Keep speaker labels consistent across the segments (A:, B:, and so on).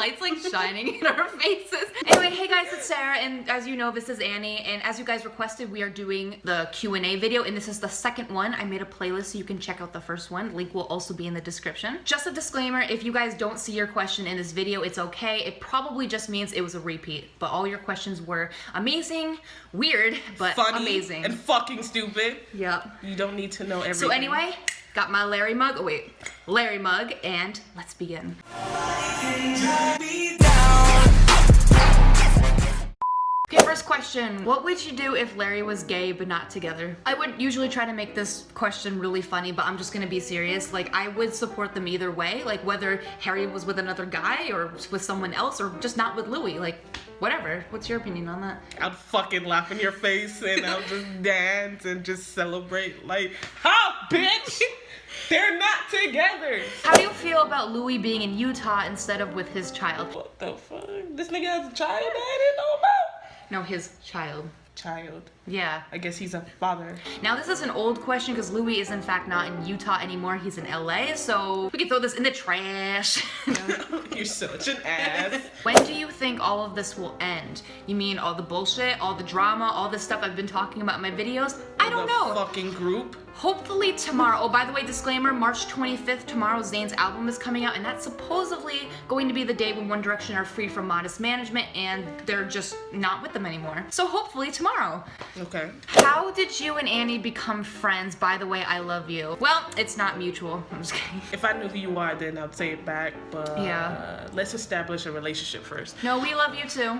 A: light's like shining in our faces. Anyway, hey guys, it's Sarah, and as you know, this is Annie, and as you guys requested, we are doing the Q&A video, and this is the second one. I made a playlist so you can check out the first one. Link will also be in the description. Just a disclaimer, if you guys don't see your question in this video, it's okay. It probably just means it was a repeat, but all your questions were amazing, weird, but
B: funny,
A: amazing.
B: And fucking stupid.
A: Yep.
B: You don't need to know everything.
A: So anyway, got my Larry mug. Oh wait, Larry mug, and let's begin. Okay, first question. What would you do if Larry was gay but not together? I would usually try to make this question really funny, but I'm just gonna be serious. Like, I would support them either way. Like, whether Harry was with another guy or with someone else or just not with Louis. Like, whatever. What's your opinion on that?
B: I'd fucking laugh in your face and I'll just dance and just celebrate. Like, ha, bitch! They're not together!
A: How do you feel about Louis being in Utah instead of with his child?
B: What the fuck? This nigga has a child that I didn't know about?
A: No, his child.
B: Child.
A: Yeah.
B: I guess he's a father.
A: Now this is an old question because Louis is in fact not in Utah anymore. He's in LA, so we can throw this in the trash.
B: You're such an ass.
A: When do you think all of this will end? You mean all the bullshit, all the drama, all the stuff I've been talking about in my videos? I don't know.
B: Fucking group.
A: Hopefully tomorrow. Oh, by the way, disclaimer, March 25th, tomorrow Zayn's album is coming out, and that's supposedly going to be the day when One Direction are free from modest management and they're just not with them anymore. So hopefully tomorrow.
B: Okay.
A: How did you and Annie become friends? By the way, I love you. Well, it's not mutual. I'm just kidding.
B: If I knew who you are, then I'd say it back, but
A: yeah.
B: Let's establish a relationship first.
A: No, we love you too.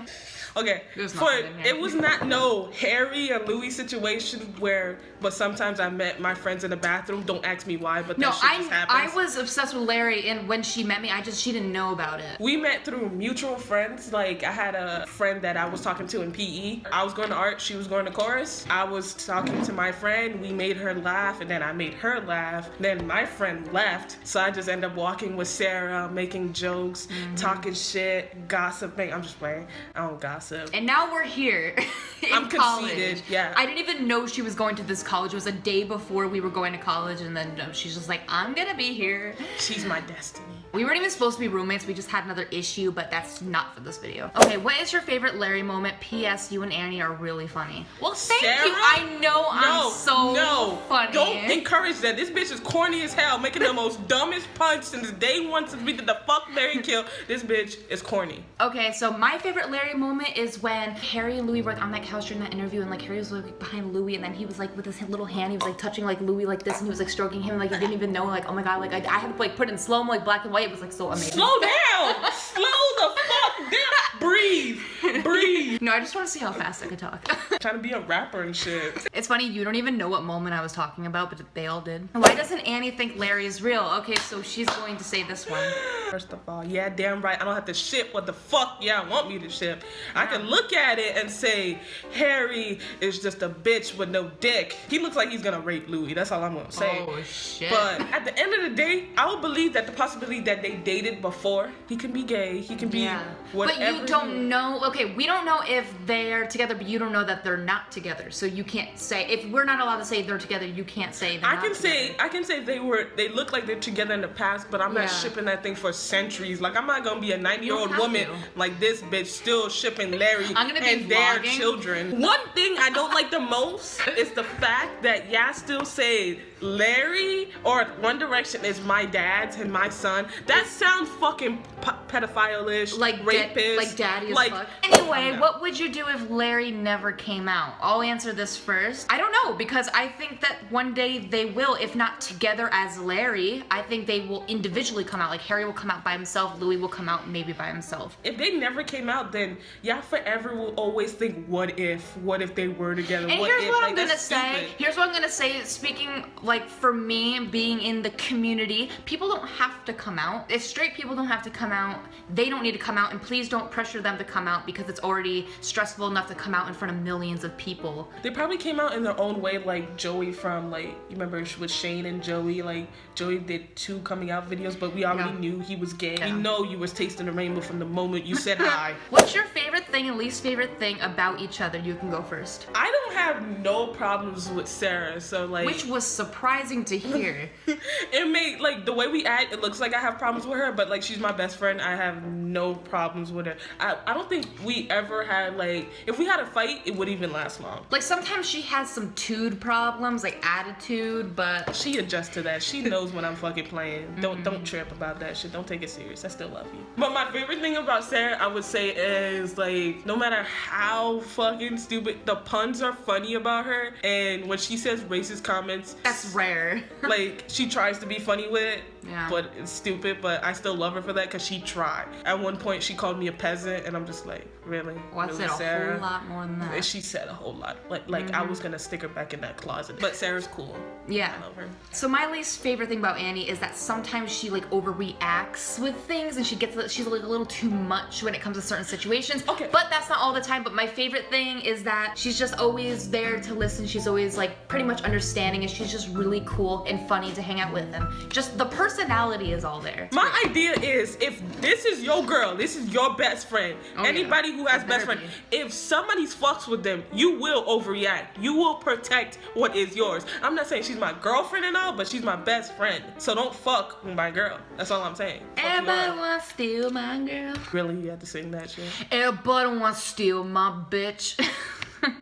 B: Okay, it was not no Harry and Louis situation where, but sometimes I met my friends in the bathroom. Don't ask me why, but that shit just happens.
A: I was obsessed with Larry, and when she met me, she didn't know about it.
B: We met through mutual friends. Like, I had a friend that I was talking to in PE. I was going to art, she was going to chorus. I was talking to my friend, we made her laugh, and then I made her laugh. Then my friend left, so I just ended up walking with Sarah, making jokes, talking shit, gossiping. I'm just playing. I don't gossip.
A: And now we're here in college.
B: Conceited, yeah.
A: I didn't even know she was going to this college. It was a day before we were going to college, and then she's just like, I'm gonna be here.
B: She's my destiny.
A: We weren't even supposed to be roommates. We just had another issue, but that's not for this video. Okay, what is your favorite Larry moment? P.S. You and Annie are really funny. Well, thank
B: Sarah?
A: you. I know I'm so funny.
B: Don't encourage that. This bitch is corny as hell, making the most dumbest punch since day one since we did the fuck Larry kill. This bitch is corny.
A: Okay, so my favorite Larry moment is when Harry and Louis were like on that couch during that interview, and like Harry was like behind Louis, and then he was like with his little hand, he was like touching like Louis like this, and he was like stroking him, and like he didn't even know, like, oh my god, like I had to like put it in slow-mo, like black and white. It was like so amazing.
B: Slow down! Slow the fuck down! Breathe! Breathe!
A: No, I just want to see how fast I can talk.
B: Trying to be a rapper and shit.
A: It's funny, you don't even know what moment I was talking about, but they all did. Why doesn't Annie think Larry is real? Okay, so she's going to say this one.
B: First of all, yeah, damn right, I don't have to ship what the fuck y'all want me to ship. I can look at it and say, Harry is just a bitch with no dick. He looks like he's gonna rape Louis, that's all I'm gonna say.
A: Oh, shit.
B: But at the end of the day, I will believe that the possibility that they dated before, he can be gay, he can be whatever.
A: But you don't know, okay, we don't know if they're together, but you don't know that they're not together. So you can't say, if we're not allowed to say they're together, you can't say they're not together.
B: I can say they look like they're together in the past, but I'm not shipping that thing for centuries. Like, I'm not gonna be a 90-year-old woman like this bitch still shipping Larry and their children. One thing I don't like the most is the fact that y'all still say Larry or One Direction is my dad's and my son. That sounds fucking pedophile-ish,
A: like
B: rapist,
A: like daddy as fuck. Anyway, what would you do if Larry never came out? I'll answer this first. I don't know, because I think that one day they will, if not together as Larry, I think they will individually come out. Like Harry will come out by himself, Louis will come out maybe by himself.
B: If they never came out, then y'all forever will always think, what if they were together?
A: And here's what I'm gonna say. Here's what I'm gonna say. Speaking like for me, being in the community, people don't have to come out. If straight people don't have to come out, they don't need to come out, and please don't pressure them to come out because it's already stressful enough to come out in front of millions of people.
B: They probably came out in their own way, like Joey from, like, you remember with Shane and Joey, like Joey did 2 coming out videos, but we already knew he was gay. We know you was tasting the rainbow from the moment you said hi.
A: What's your favorite thing and least favorite thing about each other? You can go first.
B: I don't don't have no problems with Sara, so like.
A: Which was surprising to hear.
B: It made, like, the way we act, it looks like I have problems with her, but like she's my best friend. I have no problems with her. I don't think we ever had, like, if we had a fight, it wouldn't even last long.
A: Like sometimes she has some tude problems, like attitude, but
B: she adjusts to that. She knows when I'm fucking playing. Don't trip about that shit. Don't take it serious. I still love you. But my favorite thing about Sara, I would say, is like, no matter how fucking stupid, the puns are funny about her, and when she says racist comments,
A: that's rare.
B: Like, she tries to be funny with it,
A: yeah,
B: but it's stupid, but I still love her for that because she tried. At one point, she called me a peasant, and I'm just like, really?
A: Well, I said a whole lot more than that.
B: And she said a whole lot. Like I was gonna stick her back in that closet. But Sarah's cool.
A: Yeah.
B: I love her.
A: So my least favorite thing about Annie is that sometimes she like overreacts with things, and she's like a little too much when it comes to certain situations.
B: Okay.
A: But that's not all the time. But my favorite thing is that she's just always there to listen. She's always like pretty much understanding, and she's just really cool and funny to hang out with, and just the personality is all there.
B: My idea is, if this is your girl, this is your best friend, anybody who has best friend, if somebody fucks with them, you will overreact. You will protect what is yours. I'm not saying she's my girlfriend and all, but she's my best friend. So don't fuck with my girl. That's all I'm saying.
A: Everybody wants to steal my girl.
B: Really? You had to sing that shit?
A: Everybody wants to steal my bitch.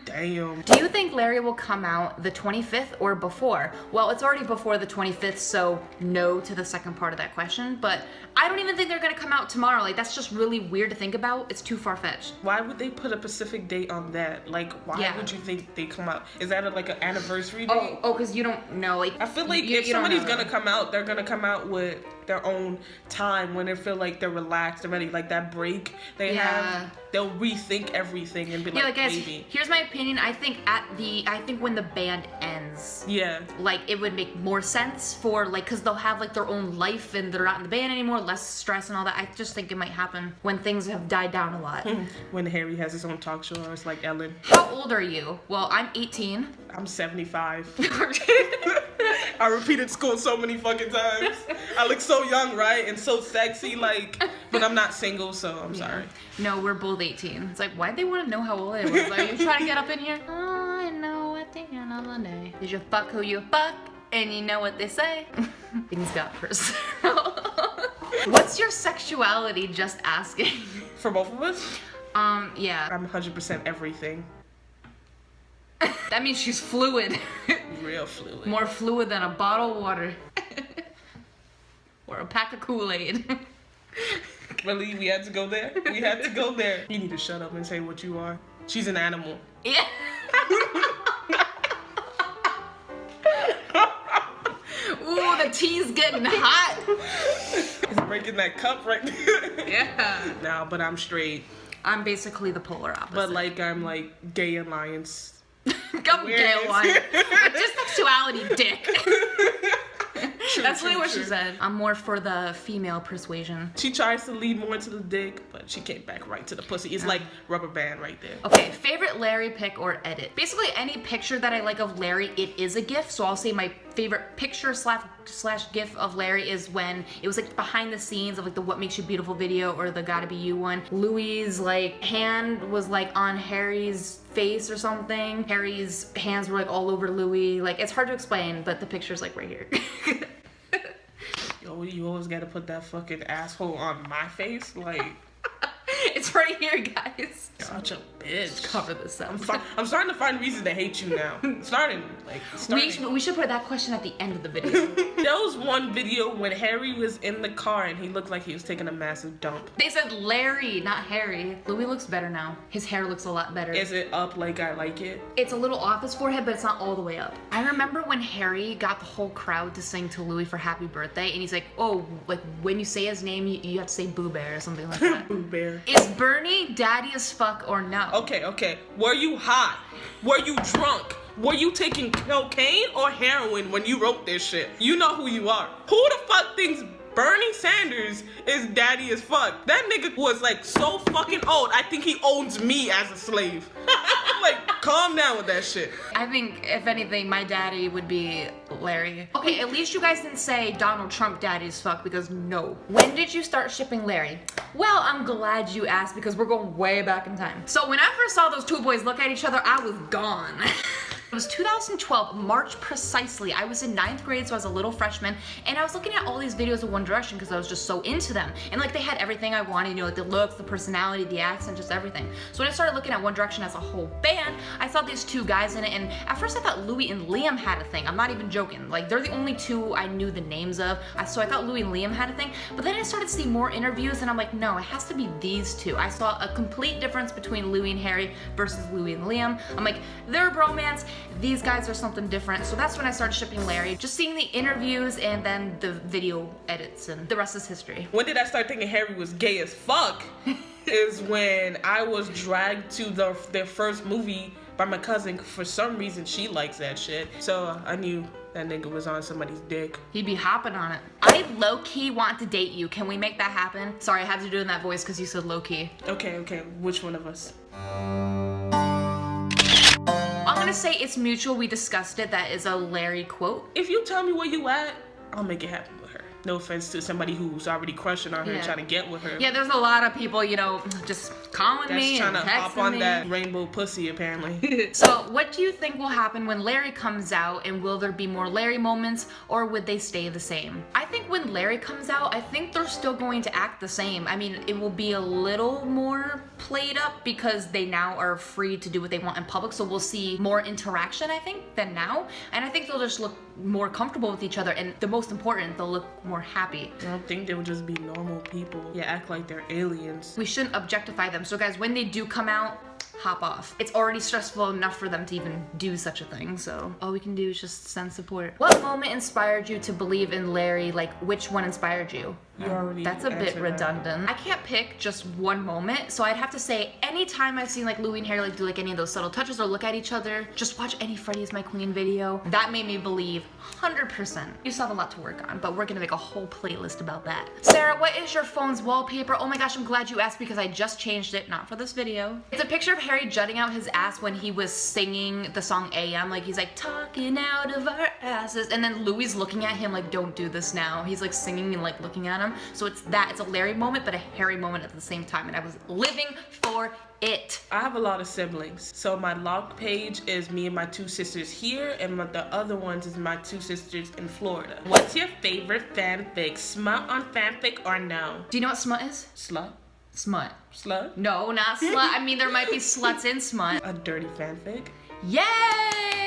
B: Damn.
A: Do you think Larry will come out the 25th or before? Well, it's already before the 25th, so no to the second part of that question, but I don't even think they're gonna come out tomorrow. Like, that's just really weird to think about. It's too far-fetched.
B: Why would they put a specific date on that? Like, why would you think they come out? Is that like an anniversary date?
A: Oh, because you don't know. Like,
B: I feel like if somebody's gonna come out, they're gonna come out with their own time when they feel like they're relaxed and ready. Like that break they have, they'll rethink everything and be like,
A: guys,
B: maybe.
A: Here's my opinion. I think when the band ends, like it would make more sense for like, because they'll have like their own life and they're not in the band anymore, less stress and all that. I just think it might happen when things have died down a lot.
B: When Harry has his own talk show, or it's like Ellen.
A: How old are you? Well, I'm 18.
B: I'm 75. I repeated school so many fucking times. I look so young, right? And so sexy, like, but I'm not single, so I'm sorry.
A: No, we're both 18. It's like, why'd they want to know how old I was? Are you trying to get up in here? Oh, I know what they end on the day. Did you fuck who you fuck? And you know what they say? Things got personal. What's your sexuality? Just asking.
B: For both of us?
A: Yeah.
B: I'm 100% everything.
A: That means she's fluid.
B: Real fluid.
A: More fluid than a bottle of water. Or a pack of Kool-Aid.
B: Really? We had to go there? We had to go there. You need to shut up and say what you are. She's an animal.
A: Yeah. Ooh, the tea's getting hot.
B: It's breaking that cup right there.
A: Yeah.
B: No, but I'm straight.
A: I'm basically the polar opposite.
B: But like, I'm like gay alliance.
A: Come gay alliance. Just sexuality, dick. That's really what she said. I'm more for the female persuasion.
B: She tries to lead more to the dick, but she came back right to the pussy. It's like rubber band right there.
A: Okay, favorite Larry pic or edit. Basically, any picture that I like of Larry, it is a GIF. So I'll say my favorite picture slash GIF of Larry is when it was like behind the scenes of like the What Makes You Beautiful video or the Gotta Be You one. Louis' like hand was like on Harry's face or something. Harry's hands were like all over Louis. Like, it's hard to explain, but the picture's like right here.
B: Yo, you always gotta put that fucking asshole on my face? Like...
A: It's right here, guys.
B: Such a bitch.
A: Cover this up.
B: I'm starting to find reasons to hate you now. Starting.
A: We should put that question at the end of the video.
B: There was one video when Harry was in the car and he looked like he was taking a massive dump.
A: They said Larry, not Harry. Louis looks better now. His hair looks a lot better.
B: Is it up like I like it?
A: It's a little off his forehead, but it's not all the way up. I remember when Harry got the whole crowd to sing to Louis for happy birthday, and he's like, oh, like when you say his name, you have to say Boo Bear or something like that.
B: Boo Bear.
A: Is Bernie daddy as fuck or no?
B: Okay. Were you high? Were you drunk? Were you taking cocaine or heroin when you wrote this shit? You know who you are. Who the fuck thinks Bernie Sanders is daddy as fuck? That nigga was like so fucking old. I think he owns me as a slave. Like, calm down with that shit.
A: I think, if anything, my daddy would be Larry. Okay, at least you guys didn't say Donald Trump daddy as fuck, because no. When did you start shipping Larry? Well, I'm glad you asked because we're going way back in time. So when I first saw those two boys look at each other, I was gone. It was 2012, March precisely. I was in 9th grade, so I was a little freshman, and I was looking at all these videos of One Direction because I was just so into them. And like they had everything I wanted, you know, like the looks, the personality, the accent, just everything. So when I started looking at One Direction as a whole band, I saw these two guys in it, and at first I thought Louis and Liam had a thing. I'm not even joking. Like they're the only two I knew the names of. So I thought Louis and Liam had a thing, but then I started to see more interviews, and I'm like, no, it has to be these two. I saw a complete difference between Louis and Harry versus Louis and Liam. I'm like, they're a bromance. These guys are something different. So that's when I started shipping Larry. Just seeing the interviews and then the video edits, and the rest is history.
B: When did I start thinking Harry was gay as fuck? Is when I was dragged to their first movie by my cousin. For some reason, she likes that shit. So I knew that nigga was on somebody's dick.
A: He'd be hopping on it. I low-key want to date you. Can we make that happen? Sorry, I had to do it in that voice because you said low-key.
B: Okay. Which one of us?
A: I'm gonna say it's mutual. We discussed it. That is a Larry quote.
B: If you tell me where you at, I'll make it happen with her. No offense to somebody who's already crushing on her and trying to get with her.
A: Yeah, there's a lot of people, you know, just calling me and texting me.
B: That's trying to hop on that rainbow pussy, apparently.
A: So what do you think will happen when Larry comes out, and will there be more Larry moments, or would they stay the same? I think when Larry comes out, I think they're still going to act the same. I mean, it will be a little more played up because they now are free to do what they want in public, so we'll see more interaction, I think, than now. And I think they'll just look more comfortable with each other, and the most important, they'll look more happy.
B: I don't think they'll just be normal people. Yeah, act like they're aliens.
A: We shouldn't objectify them. So guys, when they do come out, hop off. It's already stressful enough for them to even do such a thing, so all we can do is just send support. What moment inspired you to believe in Larry? Like, which one inspired you? That's a bit redundant. I can't pick just one moment, so I'd have to say anytime I've seen like Louis and Harry like do like any of those subtle touches or look at each other, just watch any Freddie is My Queen video. That made me believe 100%. You still have a lot to work on, but we're gonna make a whole playlist about that. Sarah, what is your phone's wallpaper? Oh my gosh, I'm glad you asked because I just changed it, not for this video. It's a picture of Harry jutting out his ass when he was singing the song AM. Like he's like talking out of our asses, and then Louis looking at him like, don't do this now. He's like singing and like looking at him. So it's a Larry moment, but a Harry moment at the same time, and I was living for it.
B: I have a lot of siblings, so my locked page is me and my two sisters here, and the other ones is my two sisters in Florida. What's your favorite fanfic? Smut on fanfic or no?
A: Do you know what smut is?
B: Slut?
A: Smut.
B: Slut?
A: No, not slut. I mean, there might be sluts in smut.
B: A dirty fanfic?
A: Yay!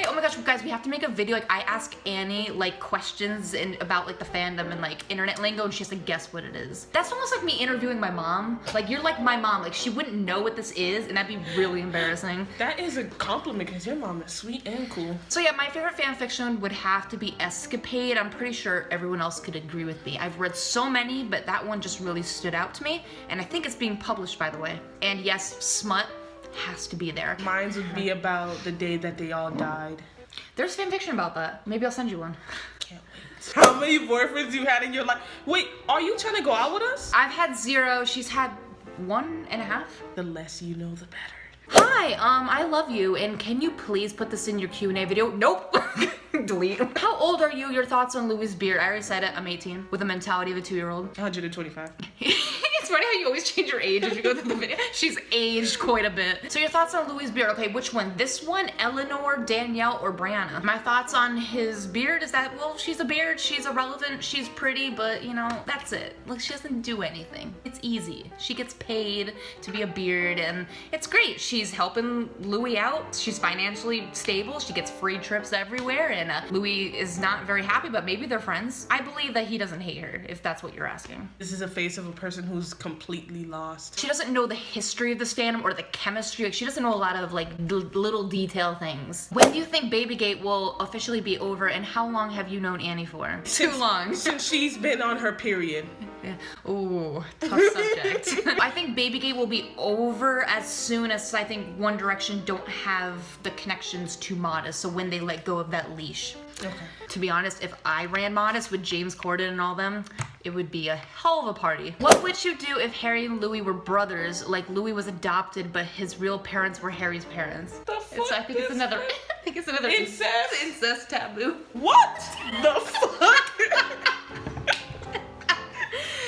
A: Oh my gosh, guys, we have to make a video. Like, I ask Annie like questions about like the fandom and like internet lingo, and she has to guess what it is. That's almost like me interviewing my mom. Like, you're like my mom. Like, she wouldn't know what this is, and that'd be really embarrassing.
B: That is a compliment because your mom is sweet and cool.
A: So yeah, my favorite fanfiction would have to be Escapade. I'm pretty sure everyone else could agree with me. I've read so many, but that one just really stood out to me, and I think it's being published, by the way. And yes, smut has to be there.
B: Mine would be about the day that they all died.
A: There's fanfiction about that. Maybe I'll send you one.
B: Can't wait. How many boyfriends you had in your life? Wait, are you trying to go out with us?
A: I've had 0. She's had 1.5.
B: The less you know, the better.
A: Hi, I love you, and can you please put this in your Q&A video? Nope. Delete. How old are you? Your thoughts on Louis' beard? I already said it. I'm 18 with the mentality of a 2-year-old.
B: 125.
A: It's funny how you always change your age as you go through the video. She's aged quite a bit. So your thoughts on Louis' beard? Okay, which one? This one, Eleanor, Danielle, or Brianna? My thoughts on his beard is that, well, she's a beard, she's irrelevant, she's pretty, but you know, that's it. Like, she doesn't do anything. It's easy. She gets paid to be a beard, and it's great. She's helping Louis out. She's financially stable. She gets free trips everywhere, and Louis is not very happy, but maybe they're friends. I believe that he doesn't hate her, if that's what you're asking.
B: This is a face of a person who's completely lost.
A: She doesn't know the history of this fandom or the chemistry. Like, she doesn't know a lot of like little detail things. When do you think Babygate will officially be over, and how long have you known Annie for? Too long.
B: Since she's been on her period.
A: Ooh, tough subject. I think Babygate will be over as soon as I think One Direction don't have the connections to Modest, so when they let go of that leash.
B: Okay.
A: To be honest, if I ran Modest with James Corden and all them, It would be a hell of a party. What would you do if Harry and Louis were brothers? Like Louis was adopted, but his real parents were Harry's parents.
B: The fuck?
A: I think it's another. I think it's another incest taboo.
B: What the fuck?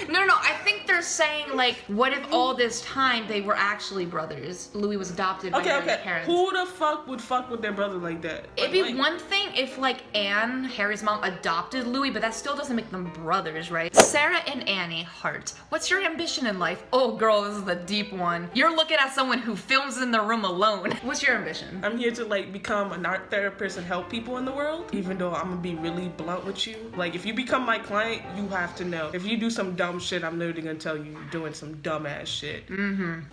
A: No, I think they're saying, like, what if all this time they were actually brothers? Louis was adopted by Harry's parents.
B: Who the fuck would fuck with their brother like that?
A: It'd be one thing if, like, Anne, Harry's mom, adopted Louis, but that still doesn't make them brothers, right? Sarah and Annie, heart. What's your ambition in life? Oh, girl, this is the deep one. You're looking at someone who films in their room alone. What's your ambition?
B: I'm here to, like, become an art therapist and help people in the world, even though I'm gonna be really blunt with you. Like, if you become my client, you have to know. If you do some dumb shit, I'm literally gonna tell you you're doing some dumbass shit.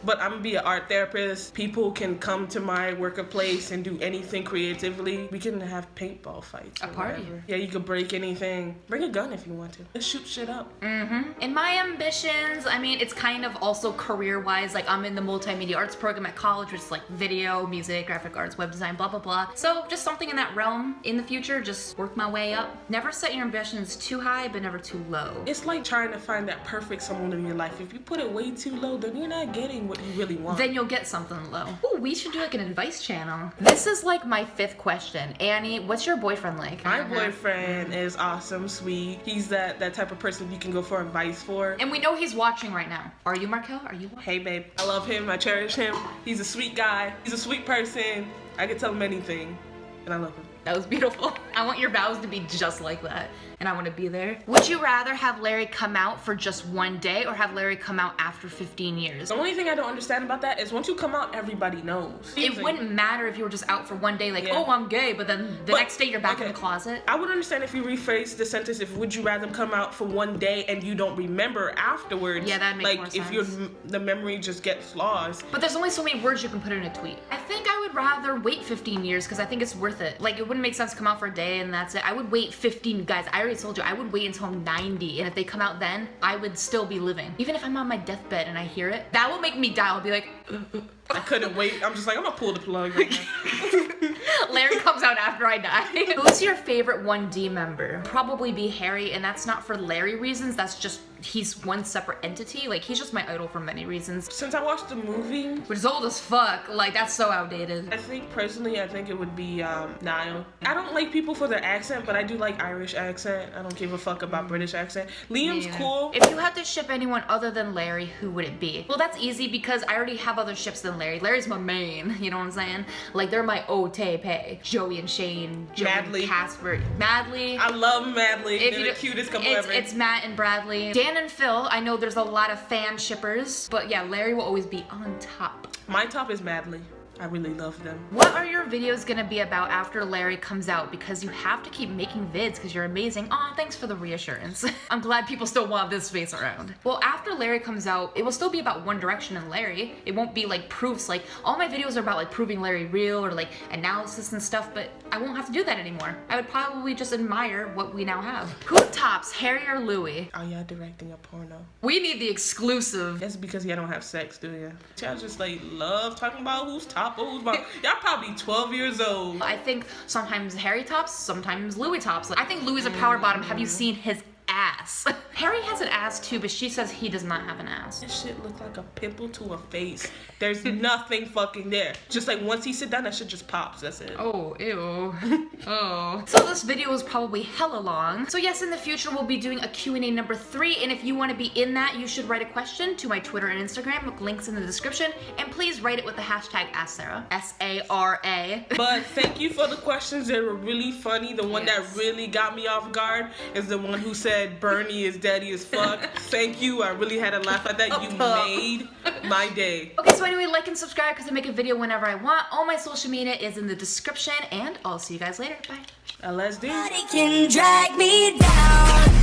B: But I'm gonna be an art therapist. People can come to my workplace and do anything creatively. We can have paintball fights.
A: A party.
B: Whatever. Yeah, you can break anything. Bring a gun if you want to. Let's shoot shit up.
A: In my ambitions, I mean, it's kind of also career-wise. Like, I'm in the multimedia arts program at college, which is like video, music, graphic arts, web design, blah, blah, blah. So just something in that realm in the future, just work my way up. Never set your ambitions too high, but never too low.
B: It's like trying to find that perfect someone in your life. If you put it way too low, then you're not getting what you really want.
A: Then you'll get something low. Ooh, we should do like an advice channel. This is like my 5th question. Annie, what's your boyfriend like?
B: My boyfriend is awesome, sweet. He's that type of person you can go for advice for.
A: And we know he's watching right now. Are you, Markel? Are you watching?
B: Hey, babe. I love him. I cherish him. He's a sweet guy. He's a sweet person. I can tell him anything. And I love him.
A: That was beautiful. I want your vows to be just like that. And I want to be there. Would you rather have Larry come out for just one day or have Larry come out after 15 years?
B: The only thing I don't understand about that is once you come out, everybody knows.
A: It wouldn't matter if you were just out for one day, like, oh, I'm gay, but then the next day you're back in the closet.
B: I would understand if you rephrase the sentence if would you rather come out for one day and you don't remember afterwards.
A: Yeah, that'd make more sense.
B: Like, if the memory just gets lost.
A: But there's only so many words you can put in a tweet. I think I would rather wait 15 years because I think it's worth it. Like, it wouldn't make sense to come out for a day and that's it. I would wait 15, guys, I already told you, I would wait until I'm 90, and if they come out then, I would still be living. Even if I'm on my deathbed and I hear it, that will make me die. I'll be like,
B: I couldn't wait. I'm just like, I'm gonna pull the plug right now.
A: Larry comes out after I die. Who's your favorite 1D member? Probably be Harry, and that's not for Larry reasons, that's just he's one separate entity. Like, he's just my idol for many reasons.
B: Since I watched the movie,
A: which is old as fuck, like, that's so outdated.
B: I think personally, I think it would be Niall. I don't like people for their accent, but I do like Irish accent. I don't give a fuck about British accent. Liam's cool.
A: If you had to ship anyone other than Larry, who would it be? Well, that's easy because I already have other ships than Larry. Larry's my main, you know what I'm saying? Like, they're my O-T-P. Joey and Shane, Joey
B: Madly.
A: and Casper. Madly.
B: I love Madly. They're the cutest couple ever.
A: It's Matt and Bradley. Dan and Phil, I know there's a lot of fan shippers, but yeah, Larry will always be on top.
B: My top is Madly. I really love them.
A: What are your videos gonna be about after Larry comes out? Because you have to keep making vids because you're amazing. Aw, thanks for the reassurance. I'm glad people still want this face around. Well, after Larry comes out, it will still be about One Direction and Larry. It won't be like proofs, like all my videos are about like proving Larry real or like analysis and stuff, but I won't have to do that anymore. I would probably just admire what we now have. Who tops, Harry or Louis?
B: Oh, y'all directing a porno.
A: We need the exclusive.
B: That's because y'all don't have sex, do ya? Y'all just like love talking about who's top or who's bottom. Y'all probably 12 years old.
A: I think sometimes Harry tops, sometimes Louis tops. I think Louis is a power bottom. Have you seen his ass? Harry has an ass too, but she says he does not have an ass.
B: This shit look like a pimple to a face. There's nothing fucking there. Just like once he sit down, that shit just pops. That's it.
A: Oh, ew. Oh. So this video is probably hella long. So yes, in the future we'll be doing a Q&A number 3, and if you want to be in that, you should write a question to my Twitter and Instagram. Links in the description, and please write it with the hashtag #AskSarah. S-A-R-A.
B: But thank you for the questions. They were really funny. The one that really got me off guard is the one who said Bernie is daddy as fuck. Thank you. I really had a laugh at that. You made my day.
A: Okay, so anyway, like and subscribe because I make a video whenever I want. All my social media is in the description, and I'll see you guys later. Bye.
B: LSD.
C: Nobody can drag me down.